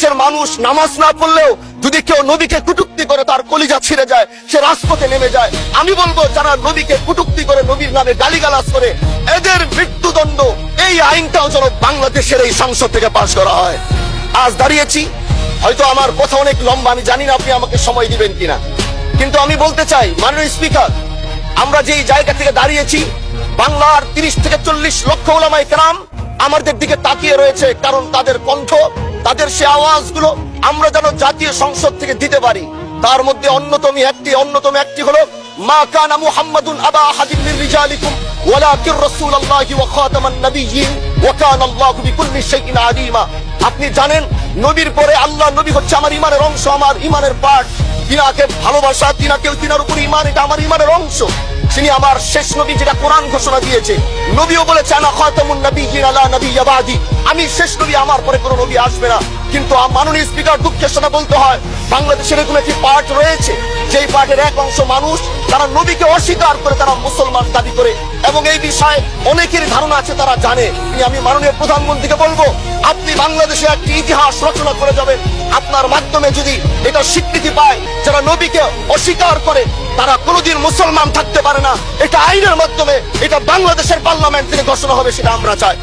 বাংলাদেশের মানুষ নামাজ না পড়লেও যদি কেউ নবীকে কটূক্তি করে তার কলিজা ছিঁড়ে যায়, সে রাজপথে নেমে যায়। আমি বলবো যারা নবীকে কটূক্তি করে, নবীর নামে গালিগালাজ করে, এদের মৃত্যুদণ্ড, এই আইনটাও যেন বাংলাদেশের এই সংসদ থেকে পাশ করা হয়। আজ দাঁড়িয়েছি, হয়তো আমার কথা অনেক লম্বা, আমি জানি না আপনি আমাকে সময় দিবেন কিনা, কিন্তু আমি বলতে চাই মাননীয় স্পিকার, আমরা যেই জায়গা থেকে দাঁড়িয়েছি, বাংলার 30 থেকে 40 লক্ষ উলামায়ে কেরাম আমাদের দিকে তাকিয়ে রয়েছে, কারণ তাদের কণ্ঠ, তাদের সে আওয়াজগুলো আমরা যেন জাতীয় সংসদ থেকে দিতে পারি। তার মধ্যে অন্যতম একটি হলো মা কানা মুহাম্মাদুন আবা আহাদিন মির রিজালিকুম ওয়ালাকিন রাসূলুল্লাহি ওয়া খাতামান নাবিয়্যিন ওয়া কানা আল্লাহু বিকুল্লি শাইইন আলিমা। আপনি জানেন নবীর পরে আল্লাহ নবী হচ্ছে আমার ইমানের অংশ, আমার ইমানের পার্ট। তিনাকে ভালোবাসা, তিনার উপর ইমান, এটা আমার ইমানের অংশ। তিনি আমার শেষ নবী, যেটা কোরআন ঘোষণা দিয়েছে। নবীও বলেছে আনা খাতামুন নাবিয়্যিন লা নাবিয়্যা বাদি, আমি শেষ নবী, আমার পরে কোনো নবী আসবে না। কিন্তু মাননীয় স্পিকার, দুঃখের সাথে বলতে হয়, বাংলাদেশের এরকম একটি পার্ট রয়েছে, যেই পার্টের এক অংশ মানুষ, তারা নবীকে অস্বীকার করে, তারা মুসলমান দাবি করে, এবং এই বিষয়ে অনেকের ধারণা আছে, তারা জানে। আমি মাননীয় প্রধানমন্ত্রীকে বলবো, আপনি বাংলাদেশে একটি ইতিহাস রচনা করে যাবেন। আপনার মাধ্যমে যদি এটা স্বীকৃতি পায়, যারা নবীকে অস্বীকার করে তারা কোনোদিন মুসলমান থাকতে পারে না, এটা আইনের মাধ্যমে, এটা বাংলাদেশের পার্লামেন্ট থেকে ঘোষণা হবে, সেটা আমরা চাই।